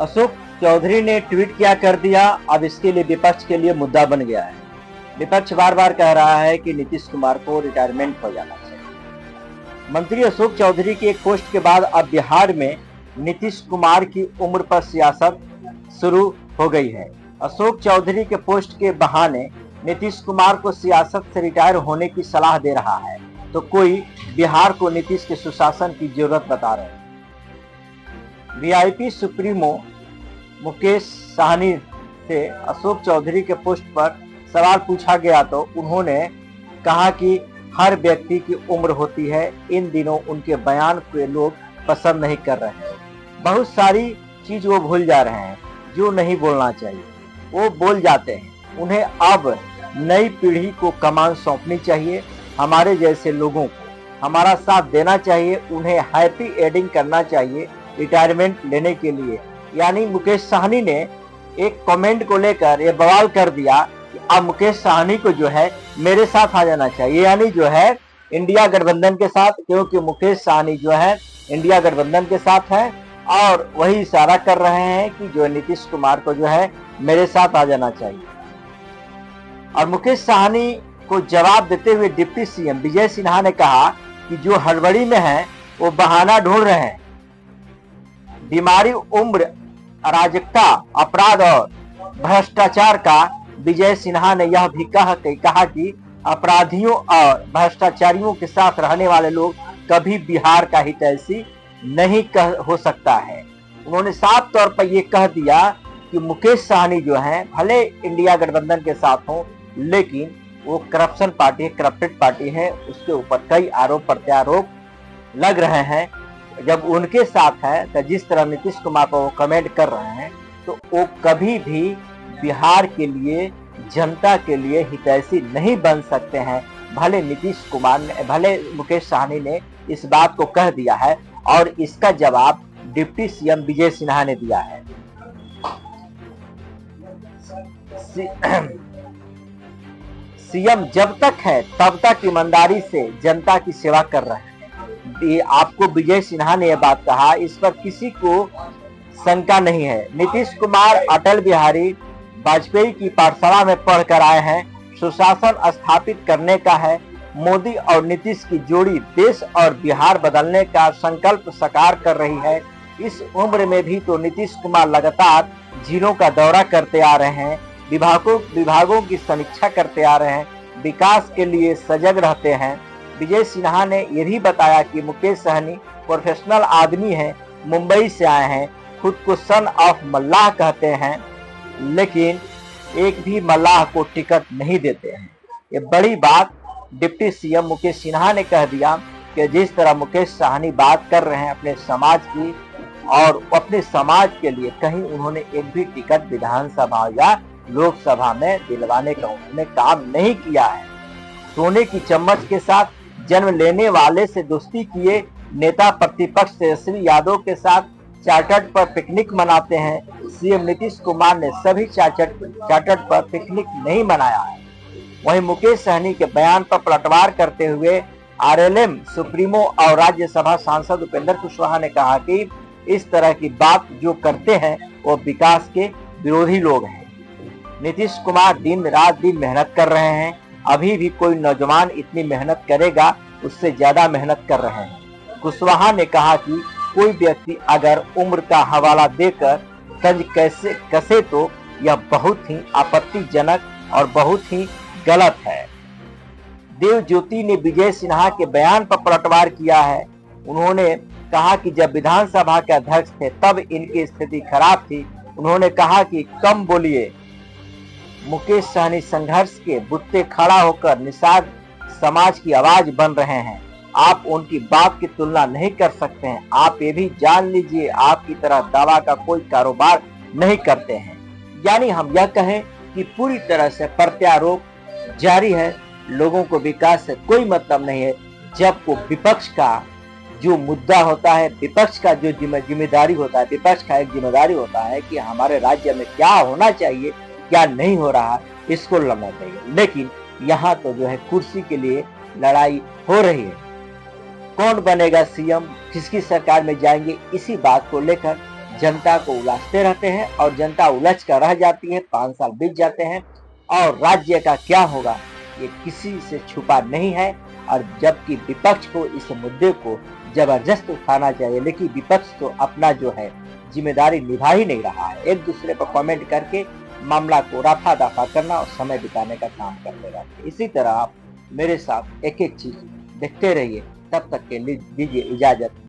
अशोक चौधरी ने ट्वीट क्या कर दिया, अब इसके लिए विपक्ष के लिए मुद्दा बन गया है। विपक्ष बार बार कह रहा है कि नीतीश कुमार को रिटायरमेंट हो जाना चाहिए। मंत्री अशोक चौधरी की एक पोस्ट के बाद अब बिहार में नीतीश कुमार की उम्र पर सियासत शुरू हो गई है। अशोक चौधरी के पोस्ट के बहाने नीतीश कुमार को सियासत से रिटायर होने की सलाह दे रहा है, तो कोई बिहार को नीतीश के सुशासन की जरूरत बता रहे हैं। वीआईपी सुप्रीमो मुकेश साहनी से अशोक चौधरी के पोस्ट पर सवाल पूछा गया तो उन्होंने कहा कि हर व्यक्ति की उम्र होती है, इन दिनों उनके बयान को लोग पसंद नहीं कर रहे हैं। बहुत सारी चीज वो भूल जा रहे हैं जो नहीं बोलना चाहिए, वो बोल जाते हैं। उन्हें अब नई पीढ़ी को कमान सौंपनी चाहिए, हमारे जैसे लोगों को हमारा साथ देना चाहिए, उन्हें हैप्पी एंडिंग करना चाहिए रिटायरमेंट लेने के लिए। यानी मुकेश साहनी ने एक कमेंट को लेकर ये बवाल कर दिया कि अब मुकेश साहनी को जो है मेरे साथ आ जाना चाहिए, यानी जो है इंडिया गठबंधन के साथ, क्योंकि मुकेश साहनी जो है इंडिया गठबंधन के साथ है और वही इशारा कर रहे हैं कि जो नीतीश कुमार को जो है मेरे साथ आ जाना चाहिए। और मुकेश साहनी को जवाब देते हुए डिप्टी सीएम विजय सिन्हा ने कहा कि जो हड़बड़ी में है वो बहाना ढूंढ रहे हैं। बीमारी, उम्र, अराजकता, अपराध और भ्रष्टाचार का विजय सिन्हा ने यह भी कहा कि अपराधियों और भ्रष्टाचारियों के साथ रहने वाले लोग कभी बिहार का हितैषी नहीं हो सकता है। उन्होंने साफ तौर पर यह कह दिया कि मुकेश साहनी जो है भले इंडिया गठबंधन के साथ हो, लेकिन वो करप्शन पार्टी है, करप्टेड पार्टी है, उसके ऊपर कई आरोप प्रत्यारोप लग रहे हैं। जब उनके साथ है तो जिस तरह नीतीश कुमार पर वो कमेंट कर रहे हैं, तो वो कभी भी बिहार के लिए, जनता के लिए हितैषी नहीं बन सकते हैं। भले नीतीश कुमार ने, भले मुकेश साहनी ने इस बात को कह दिया है और इसका जवाब डिप्टी सीएम विजय सिन्हा ने दिया है। सीएम जब तक है तब तक ईमानदारी से जनता की सेवा कर रहे हैं। आपको विजय सिन्हा ने यह बात कहा, इस पर किसी को शंका नहीं है। नीतीश कुमार अटल बिहारी वाजपेयी की पाठशाला में पढ़कर आए हैं। सुशासन स्थापित करने का है। मोदी और नीतीश की जोड़ी देश और बिहार बदलने का संकल्प साकार कर रही है। इस उम्र में भी तो नीतीश कुमार लगातार जिलों का दौरा करते आ रहे हैं, विभागों की समीक्षा करते आ रहे हैं, विकास के लिए सजग रहते हैं। विजय सिन्हा ने यह भी बताया कि मुकेश साहनी प्रोफेशनल आदमी हैं, मुंबई से आए हैं, खुद को सन ऑफ मल्लाह कहते हैं, लेकिन एक भी मल्लाह को टिकट नहीं देते हैं। ये बड़ी बात डिप्टी सीएम मुकेश सिन्हा ने कह दिया कि जिस तरह मुकेश साहनी बात कर रहे हैं अपने समाज की, और अपने समाज के लिए कहीं उन्होंने एक भी टिकट विधानसभा या लोकसभा में दिलवाने का उन्होंने काम नहीं किया है। सोने की चम्मच के साथ जन्म लेने वाले से दोस्ती किए नेता प्रतिपक्ष तेजस्वी यादव के साथ चार्टर्ड पर पिकनिक मनाते हैं। सीएम नीतीश कुमार ने सभी चार्टर्ड पर पिकनिक नहीं मनाया है। वहीं मुकेश साहनी के बयान पर पलटवार करते हुए आरएलएम सुप्रीमो और राज्यसभा सांसद उपेंद्र कुशवाहा ने कहा कि इस तरह की बात जो करते हैं वो विकास के विरोधी लोग हैं। नीतीश कुमार दिन रात मेहनत कर रहे हैं, अभी भी कोई नौजवान इतनी मेहनत करेगा उससे ज्यादा मेहनत कर रहे हैं। कुशवाहा ने कहा कि कोई व्यक्ति अगर उम्र का हवाला देकर तंज कसे तो यह बहुत ही आपत्तिजनक और बहुत ही गलत है। देव ज्योति ने विजय सिन्हा के बयान पर पलटवार किया है। उन्होंने कहा कि जब विधानसभा के अध्यक्ष थे तब इनकी स्थिति खराब थी। उन्होंने कहा कि कम बोलिए। मुकेश साहनी संघर्ष के बुत्ते खड़ा होकर निषाद समाज की आवाज बन रहे हैं। आप उनकी बात की तुलना नहीं कर सकते हैं। आप ये भी जान लीजिए, आपकी तरह दावा का कोई कारोबार नहीं करते हैं। यानी हम यह कहें कि पूरी तरह से प्रत्यारोप जारी है। लोगों को विकास से कोई मतलब नहीं है। जब को विपक्ष का जो मुद्दा होता है, विपक्ष का जो जिम्मेदारी होता है, विपक्ष का एक जिम्मेदारी होता है कि हमारे राज्य में क्या होना चाहिए, क्या नहीं हो रहा, इसको लड़ना चाहिए। लेकिन यहाँ तो जो है कुर्सी के लिए लड़ाई हो रही है। कौन बनेगा सीएम, किसकी सरकार में जाएंगे, इसी बात को लेकर जनता को उलाझते रहते हैं और जनता उलझ कर रह जाती है। 5 साल बीत जाते हैं और राज्य का क्या होगा ये किसी से छुपा नहीं है। और जबकि विपक्ष को इस मुद्दे को जबरदस्त उठाना चाहिए, लेकिन विपक्ष तो अपना जो है जिम्मेदारी निभा ही नहीं रहा है। एक दूसरे पर कमेंट करके मामला को रफा दफा करना और समय बिताने का काम करते रहते हैं। इसी तरह आप मेरे साथ एक एक चीज देखते रहिए। तब तक के लिए दीजिए इजाजत।